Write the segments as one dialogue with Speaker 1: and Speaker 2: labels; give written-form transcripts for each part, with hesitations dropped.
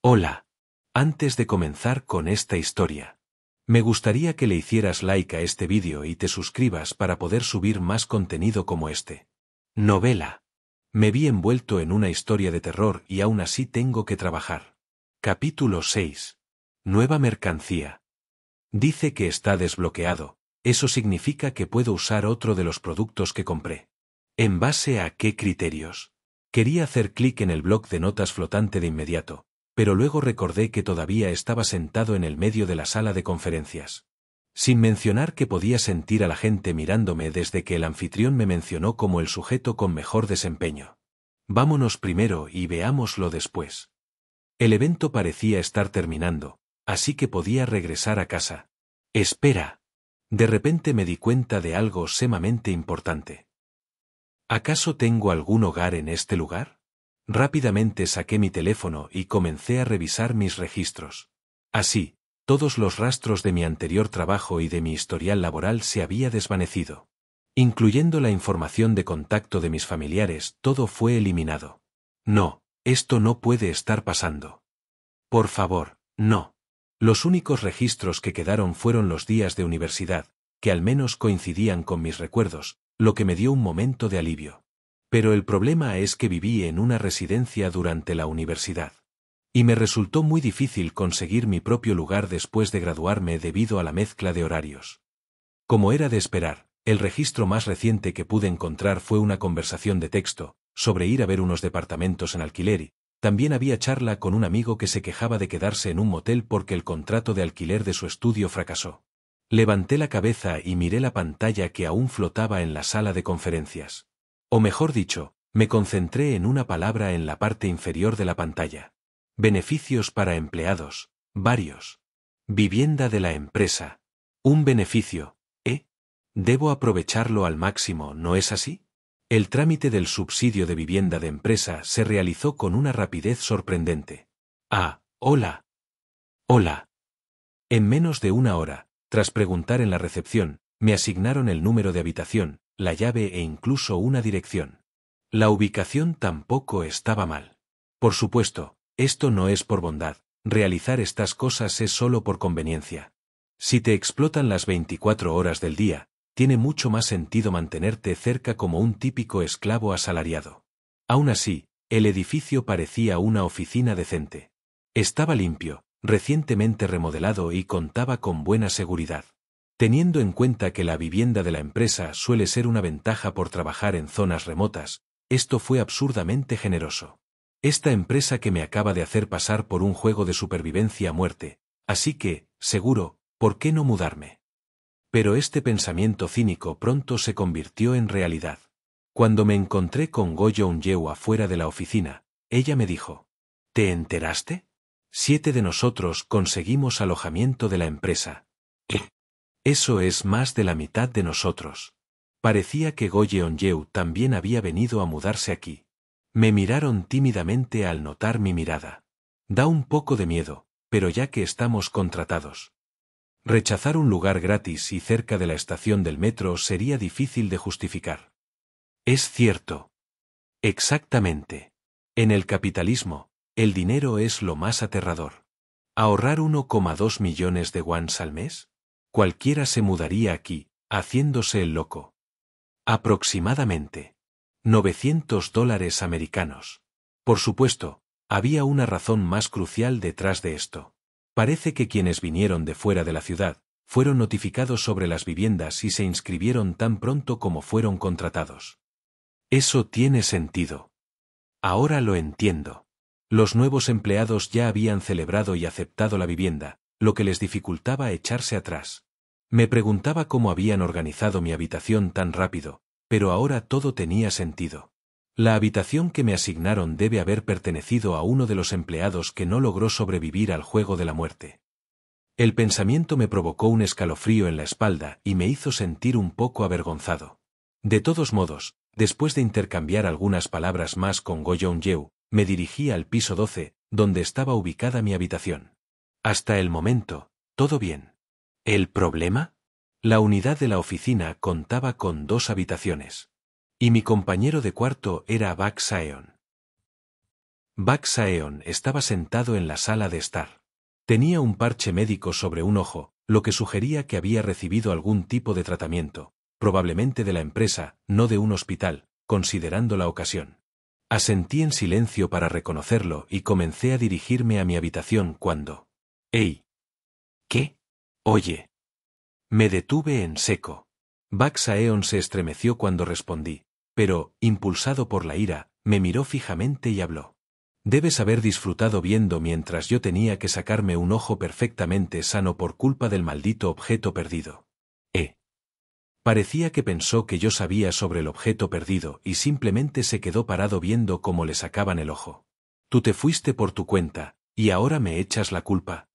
Speaker 1: Hola. Antes de comenzar con esta historia, me gustaría que le hicieras like a este vídeo y te suscribas para poder subir más contenido como este. Novela. Me vi envuelto en una historia de terror y aún así tengo que trabajar. Capítulo 6. Nueva mercancía. Dice que está desbloqueado. Eso significa que puedo usar otro de los productos que compré. ¿En base a qué criterios? Quería hacer clic en el bloc de notas flotante de inmediato, pero luego recordé que todavía estaba sentado en el medio de la sala de conferencias. Sin mencionar que podía sentir a la gente mirándome desde que el anfitrión me mencionó como el sujeto con mejor desempeño. Vámonos primero y veámoslo después. El evento parecía estar terminando, así que podía regresar a casa. Espera. De repente me di cuenta de algo sumamente importante. ¿Acaso tengo algún hogar en este lugar? Rápidamente saqué mi teléfono y comencé a revisar mis registros. Así, todos los rastros de mi anterior trabajo y de mi historial laboral se había desvanecido. Incluyendo la información de contacto de mis familiares, todo fue eliminado. No, esto no puede estar pasando. Por favor, no. Los únicos registros que quedaron fueron los días de universidad, que al menos coincidían con mis recuerdos, lo que me dio un momento de alivio. Pero el problema es que viví en una residencia durante la universidad. Y me resultó muy difícil conseguir mi propio lugar después de graduarme debido a la mezcla de horarios. Como era de esperar, el registro más reciente que pude encontrar fue una conversación de texto, sobre ir a ver unos departamentos en alquiler y también había charla con un amigo que se quejaba de quedarse en un motel porque el contrato de alquiler de su estudio fracasó. Levanté la cabeza y miré la pantalla que aún flotaba en la sala de conferencias. O mejor dicho, me concentré en una palabra en la parte inferior de la pantalla. Beneficios para empleados, varios. Vivienda de la empresa. Un beneficio, ¿eh? Debo aprovecharlo al máximo, ¿no es así? El trámite del subsidio de vivienda de empresa se realizó con una rapidez sorprendente. Ah, hola. Hola. En menos de una hora, tras preguntar en la recepción, me asignaron el número de habitación, la llave e incluso una dirección. La ubicación tampoco estaba mal. Por supuesto, esto no es por bondad, realizar estas cosas es solo por conveniencia. Si te explotan las 24 horas del día, tiene mucho más sentido mantenerte cerca como un típico esclavo asalariado. Aún así, el edificio parecía una oficina decente. Estaba limpio, recientemente remodelado y contaba con buena seguridad. Teniendo en cuenta que la vivienda de la empresa suele ser una ventaja por trabajar en zonas remotas, esto fue absurdamente generoso. Esta empresa que me acaba de hacer pasar por un juego de supervivencia a muerte, así que, seguro, ¿por qué no mudarme? Pero este pensamiento cínico pronto se convirtió en realidad. Cuando me encontré con Go Young-yew afuera de la oficina, ella me dijo: ¿te enteraste? 7 de nosotros conseguimos alojamiento de la empresa. Eso es más de la mitad de nosotros. Parecía que Go Young-yew también había venido a mudarse aquí. Me miraron tímidamente al notar mi mirada. Da un poco de miedo, pero ya que estamos contratados. Rechazar un lugar gratis y cerca de la estación del metro sería difícil de justificar. Es cierto. Exactamente. En el capitalismo, el dinero es lo más aterrador. ¿Ahorrar 1,2 millones de wons al mes? Cualquiera se mudaría aquí, haciéndose el loco. Aproximadamente. $900 americanos. Por supuesto, había una razón más crucial detrás de esto. Parece que quienes vinieron de fuera de la ciudad, fueron notificados sobre las viviendas y se inscribieron tan pronto como fueron contratados. Eso tiene sentido. Ahora lo entiendo. Los nuevos empleados ya habían celebrado y aceptado la vivienda, lo que les dificultaba echarse atrás. Me preguntaba cómo habían organizado mi habitación tan rápido, pero ahora todo tenía sentido. La habitación que me asignaron debe haber pertenecido a uno de los empleados que no logró sobrevivir al juego de la muerte. El pensamiento me provocó un escalofrío en la espalda y me hizo sentir un poco avergonzado. De todos modos, después de intercambiar algunas palabras más con Go Young-yew, me dirigí al piso 12, donde estaba ubicada mi habitación. Hasta el momento, todo bien. ¿El problema? La unidad de la oficina contaba con 2 habitaciones. Y mi compañero de cuarto era Bak Saeon. Bugs Aeon estaba sentado en la sala de estar. Tenía un parche médico sobre un ojo, lo que sugería que había recibido algún tipo de tratamiento, probablemente de la empresa, no de un hospital, considerando la ocasión. Asentí en silencio para reconocerlo y comencé a dirigirme a mi habitación cuando... ¡Ey! ¿Qué? Oye. Me detuve en seco. Bugs Aeon se estremeció cuando respondí, pero, impulsado por la ira, me miró fijamente y habló. Debes haber disfrutado viendo mientras yo tenía que sacarme un ojo perfectamente sano por culpa del maldito objeto perdido. Parecía que pensó que yo sabía sobre el objeto perdido y simplemente se quedó parado viendo cómo le sacaban el ojo. Tú te fuiste por tu cuenta, y ahora me echas la culpa.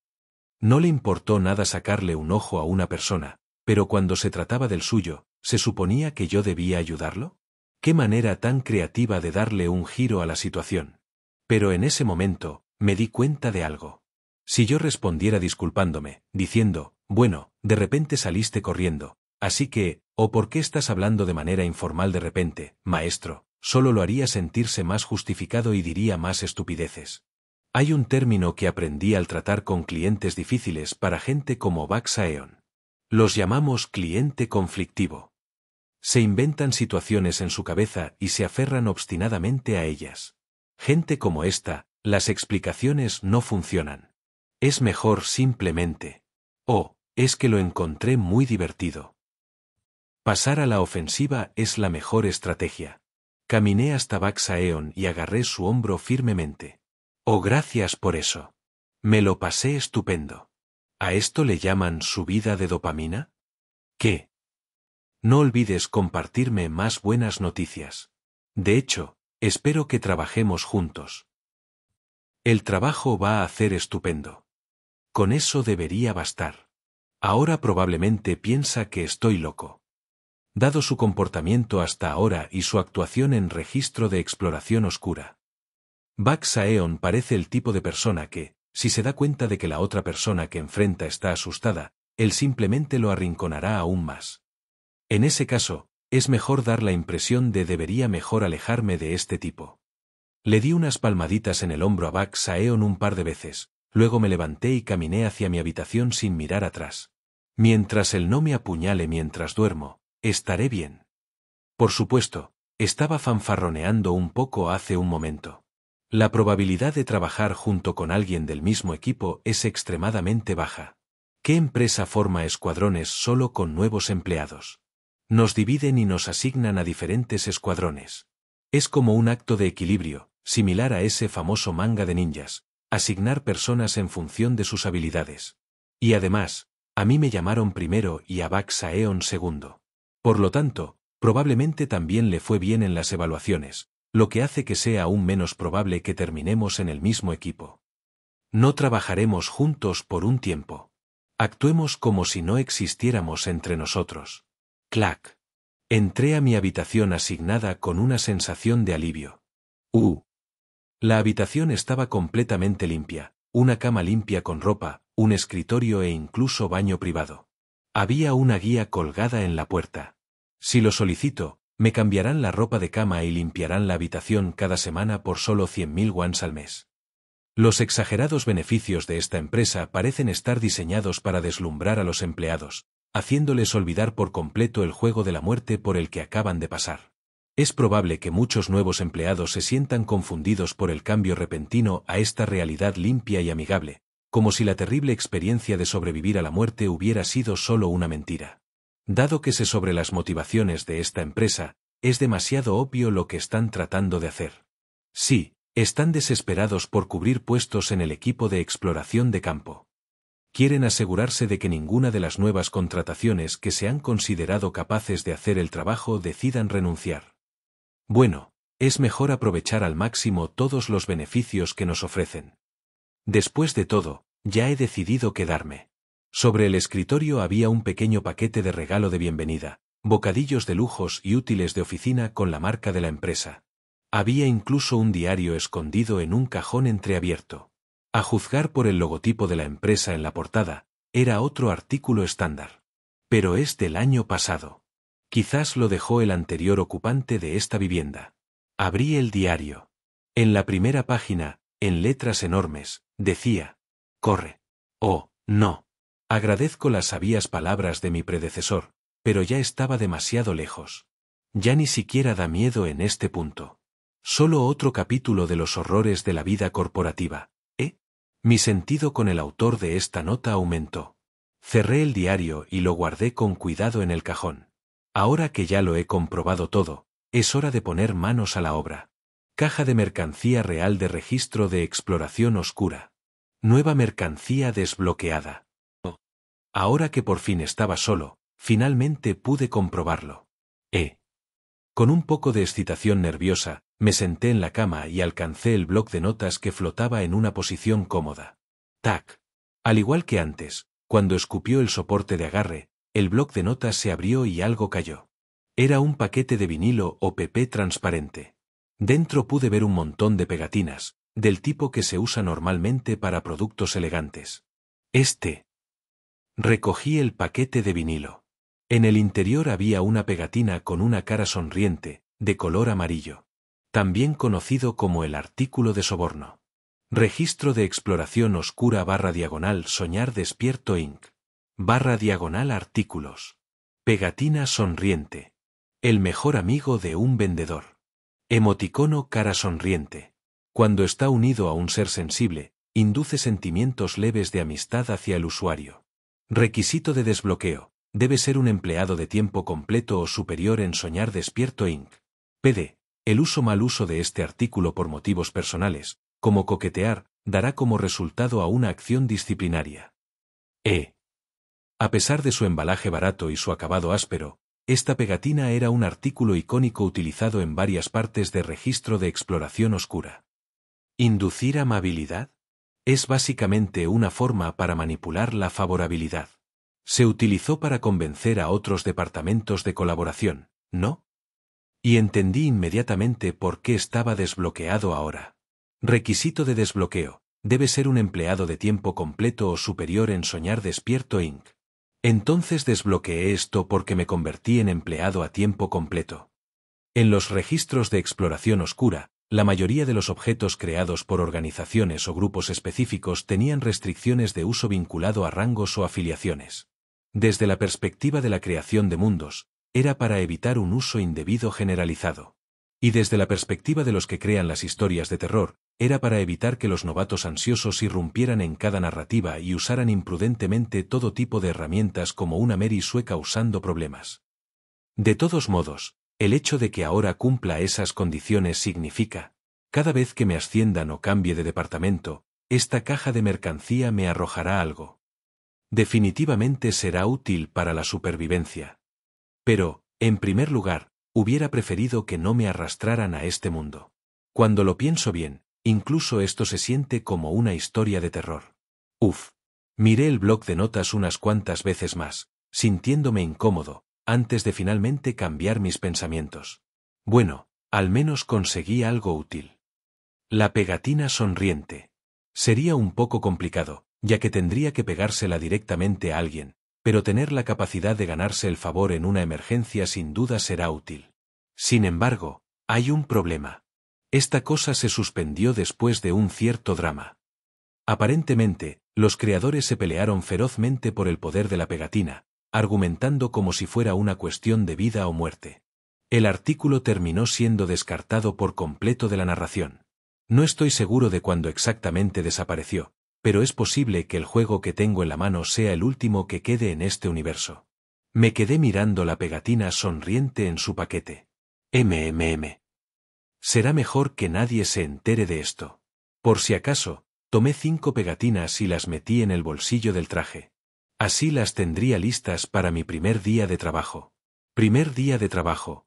Speaker 1: No le importó nada sacarle un ojo a una persona, pero cuando se trataba del suyo, ¿se suponía que yo debía ayudarlo? ¡Qué manera tan creativa de darle un giro a la situación! Pero en ese momento, me di cuenta de algo. Si yo respondiera disculpándome, diciendo, bueno, de repente saliste corriendo, así que, ¿o por qué estás hablando de manera informal de repente, maestro? Solo lo haría sentirse más justificado y diría más estupideces. Hay un término que aprendí al tratar con clientes difíciles para gente como Bugs Aeon. Los llamamos cliente conflictivo. Se inventan situaciones en su cabeza y se aferran obstinadamente a ellas. Gente como esta, las explicaciones no funcionan. Es mejor simplemente. Oh, es que lo encontré muy divertido. Pasar a la ofensiva es la mejor estrategia. Caminé hasta Bugs Aeon y agarré su hombro firmemente. Oh, gracias por eso. Me lo pasé estupendo. ¿A esto le llaman subida de dopamina? ¿Qué? No olvides compartirme más buenas noticias. De hecho, espero que trabajemos juntos. El trabajo va a hacer estupendo. Con eso debería bastar. Ahora probablemente piensa que estoy loco. Dado su comportamiento hasta ahora y su actuación en registro de exploración oscura. Bugs Aeon parece el tipo de persona que, si se da cuenta de que la otra persona que enfrenta está asustada, él simplemente lo arrinconará aún más. En ese caso, es mejor dar la impresión de debería mejor alejarme de este tipo. Le di unas palmaditas en el hombro a Bugs Aeon un par de veces, luego me levanté y caminé hacia mi habitación sin mirar atrás. Mientras él no me apuñale mientras duermo, estaré bien. Por supuesto, estaba fanfarroneando un poco hace un momento. La probabilidad de trabajar junto con alguien del mismo equipo es extremadamente baja. ¿Qué empresa forma escuadrones solo con nuevos empleados? Nos dividen y nos asignan a diferentes escuadrones. Es como un acto de equilibrio, similar a ese famoso manga de ninjas, asignar personas en función de sus habilidades. Y además, a mí me llamaron primero y a Bugs Aeon segundo. Por lo tanto, probablemente también le fue bien en las evaluaciones, lo que hace que sea aún menos probable que terminemos en el mismo equipo. No trabajaremos juntos por un tiempo. Actuemos como si no existiéramos entre nosotros. Clac. Entré a mi habitación asignada con una sensación de alivio. La habitación estaba completamente limpia, una cama limpia con ropa, un escritorio e incluso baño privado. Había una guía colgada en la puerta. Si lo solicito, me cambiarán la ropa de cama y limpiarán la habitación cada semana por solo 100.000 wons al mes. Los exagerados beneficios de esta empresa parecen estar diseñados para deslumbrar a los empleados, haciéndoles olvidar por completo el juego de la muerte por el que acaban de pasar. Es probable que muchos nuevos empleados se sientan confundidos por el cambio repentino a esta realidad limpia y amigable, como si la terrible experiencia de sobrevivir a la muerte hubiera sido solo una mentira. Dado que sé sobre las motivaciones de esta empresa, es demasiado obvio lo que están tratando de hacer. Sí, están desesperados por cubrir puestos en el equipo de exploración de campo. Quieren asegurarse de que ninguna de las nuevas contrataciones que se han considerado capaces de hacer el trabajo decidan renunciar. Bueno, es mejor aprovechar al máximo todos los beneficios que nos ofrecen. Después de todo, ya he decidido quedarme. Sobre el escritorio había un pequeño paquete de regalo de bienvenida, bocadillos de lujos y útiles de oficina con la marca de la empresa. Había incluso un diario escondido en un cajón entreabierto. A juzgar por el logotipo de la empresa en la portada, era otro artículo estándar. Pero es del año pasado. Quizás lo dejó el anterior ocupante de esta vivienda. Abrí el diario. En la primera página, en letras enormes, decía: corre. Oh, no. Agradezco las sabias palabras de mi predecesor, pero ya estaba demasiado lejos. Ya ni siquiera da miedo en este punto. Solo otro capítulo de los horrores de la vida corporativa, ¿eh? Mi sentido con el autor de esta nota aumentó. Cerré el diario y lo guardé con cuidado en el cajón. Ahora que ya lo he comprobado todo, es hora de poner manos a la obra. Caja de mercancía real de registro de exploración oscura. Nueva mercancía desbloqueada. Ahora que por fin estaba solo, finalmente pude comprobarlo. Con un poco de excitación nerviosa, me senté en la cama y alcancé el bloc de notas que flotaba en una posición cómoda. ¡Tac! Al igual que antes, cuando escupió el soporte de agarre, el bloc de notas se abrió y algo cayó. Era un paquete de vinilo o PP transparente. Dentro pude ver un montón de pegatinas, del tipo que se usa normalmente para productos elegantes. Recogí el paquete de vinilo. En el interior había una pegatina con una cara sonriente, de color amarillo. También conocido como el artículo de soborno. Registro de exploración oscura // soñar despierto Inc. // artículos. Pegatina sonriente. El mejor amigo de un vendedor. Emoticono cara sonriente. Cuando está unido a un ser sensible, induce sentimientos leves de amistad hacia el usuario. Requisito de desbloqueo. Debe ser un empleado de tiempo completo o superior en Soñar Despierto Inc. PD. El mal uso de este artículo por motivos personales, como coquetear, dará como resultado a una acción disciplinaria. A pesar de su embalaje barato y su acabado áspero, esta pegatina era un artículo icónico utilizado en varias partes de registro de exploración oscura. ¿Inducir amabilidad? Es básicamente una forma para manipular la favorabilidad. Se utilizó para convencer a otros departamentos de colaboración, ¿no? Y entendí inmediatamente por qué estaba desbloqueado ahora. Requisito de desbloqueo. Debe ser un empleado de tiempo completo o superior en Soñar Despierto Inc. Entonces desbloqueé esto porque me convertí en empleado a tiempo completo. En los registros de exploración oscura, la mayoría de los objetos creados por organizaciones o grupos específicos tenían restricciones de uso vinculado a rangos o afiliaciones. Desde la perspectiva de la creación de mundos, era para evitar un uso indebido generalizado. Y desde la perspectiva de los que crean las historias de terror, era para evitar que los novatos ansiosos irrumpieran en cada narrativa y usaran imprudentemente todo tipo de herramientas como una Mary sueca usando problemas. De todos modos, el hecho de que ahora cumpla esas condiciones significa, cada vez que me asciendan o cambie de departamento, esta caja de mercancía me arrojará algo. Definitivamente será útil para la supervivencia. Pero, en primer lugar, hubiera preferido que no me arrastraran a este mundo. Cuando lo pienso bien, incluso esto se siente como una historia de terror. Miré el bloc de notas unas cuantas veces más, sintiéndome incómodo, antes de finalmente cambiar mis pensamientos. Bueno, al menos conseguí algo útil. La pegatina sonriente. Sería un poco complicado, ya que tendría que pegársela directamente a alguien, pero tener la capacidad de ganarse el favor en una emergencia sin duda será útil. Sin embargo, hay un problema. Esta cosa se suspendió después de un cierto drama. Aparentemente, los creadores se pelearon ferozmente por el poder de la pegatina, argumentando como si fuera una cuestión de vida o muerte. El artículo terminó siendo descartado por completo de la narración. No estoy seguro de cuándo exactamente desapareció, pero es posible que el juego que tengo en la mano sea el último que quede en este universo. Me quedé mirando la pegatina sonriente en su paquete. Será mejor que nadie se entere de esto. Por si acaso, tomé 5 pegatinas y las metí en el bolsillo del traje. Así las tendría listas para mi primer día de trabajo. Primer día de trabajo,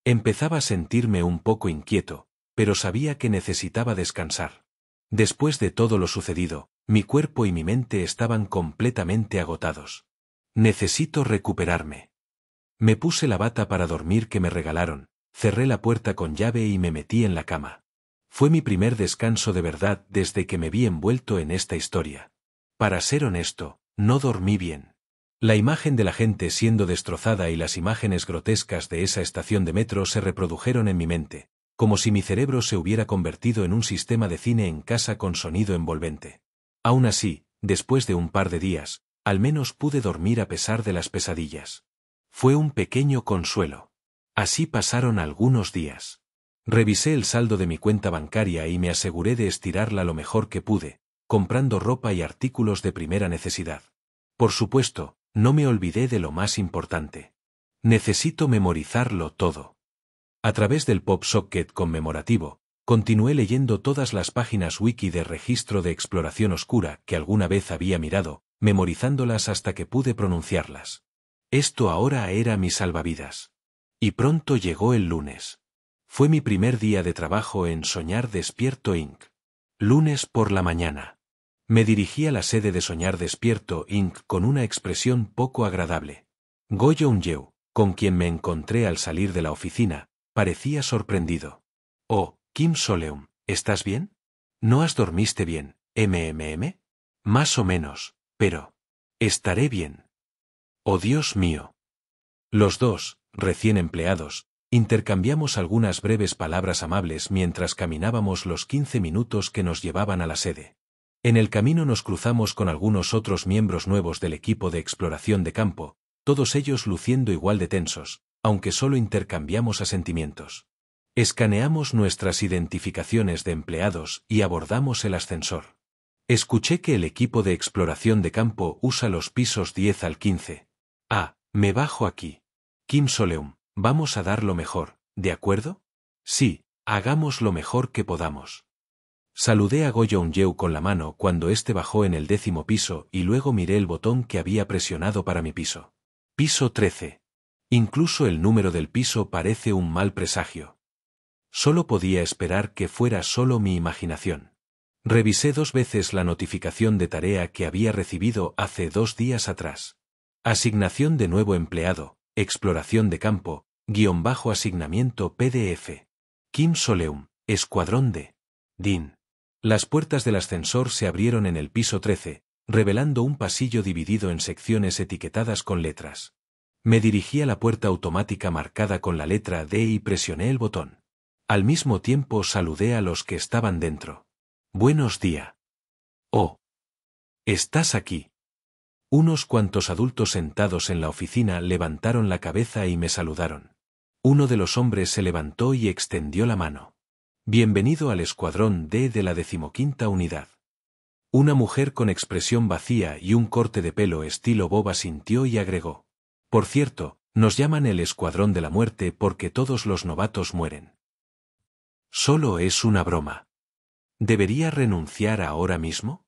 Speaker 1: Empezaba a sentirme un poco inquieto, pero sabía que necesitaba descansar. Después de todo lo sucedido, mi cuerpo y mi mente estaban completamente agotados. Necesito recuperarme. Me puse la bata para dormir que me regalaron, cerré la puerta con llave y me metí en la cama. Fue mi primer descanso de verdad desde que me vi envuelto en esta historia. Para ser honesto, no dormí bien. La imagen de la gente siendo destrozada y las imágenes grotescas de esa estación de metro se reprodujeron en mi mente, como si mi cerebro se hubiera convertido en un sistema de cine en casa con sonido envolvente. Aún así, después de un par de días, al menos pude dormir a pesar de las pesadillas. Fue un pequeño consuelo. Así pasaron algunos días. Revisé el saldo de mi cuenta bancaria y me aseguré de estirarla lo mejor que pude, comprando ropa y artículos de primera necesidad. Por supuesto, no me olvidé de lo más importante. Necesito memorizarlo todo. A través del PopSocket conmemorativo, continué leyendo todas las páginas wiki de registro de exploración oscura que alguna vez había mirado, memorizándolas hasta que pude pronunciarlas. Esto ahora era mi salvavidas. Y pronto llegó el lunes. Fue mi primer día de trabajo en Soñar Despierto Inc. Lunes por la mañana. Me dirigí a la sede de Soñar Despierto Inc. con una expresión poco agradable. Go Young-yew, con quien me encontré al salir de la oficina, parecía sorprendido. Oh, Kim Soleum, ¿estás bien? ¿No dormiste bien, MMM? Más o menos, pero... estaré bien. Oh Dios mío. Los dos, recién empleados, intercambiamos algunas breves palabras amables mientras caminábamos los 15 minutos que nos llevaban a la sede. En el camino nos cruzamos con algunos otros miembros nuevos del equipo de exploración de campo, todos ellos luciendo igual de tensos, aunque solo intercambiamos asentimientos. Escaneamos nuestras identificaciones de empleados y abordamos el ascensor. Escuché que el equipo de exploración de campo usa los pisos 10 al 15. Ah, me bajo aquí. Kim Soleum, vamos a dar lo mejor, ¿de acuerdo? Sí, hagamos lo mejor que podamos. Saludé a Go Young-yew con la mano cuando éste bajó en el 10º piso y luego miré el botón que había presionado para mi piso. Piso 13. Incluso el número del piso parece un mal presagio. Solo podía esperar que fuera solo mi imaginación. Revisé 2 veces la notificación de tarea que había recibido hace 2 días atrás. Asignación de nuevo empleado, exploración de campo, _asignamiento PDF. Kim Soleum, Escuadrón D. Din. Las puertas del ascensor se abrieron en el piso 13, revelando un pasillo dividido en secciones etiquetadas con letras. Me dirigí a la puerta automática marcada con la letra D y presioné el botón. Al mismo tiempo saludé a los que estaban dentro. Buenos días. Oh. ¿Estás aquí? Unos cuantos adultos sentados en la oficina levantaron la cabeza y me saludaron. Uno de los hombres se levantó y extendió la mano. Bienvenido al Escuadrón D de la 15ª Unidad. Una mujer con expresión vacía y un corte de pelo estilo Bob asintió y agregó. Por cierto, nos llaman el Escuadrón de la Muerte porque todos los novatos mueren. Solo es una broma. ¿Debería renunciar ahora mismo?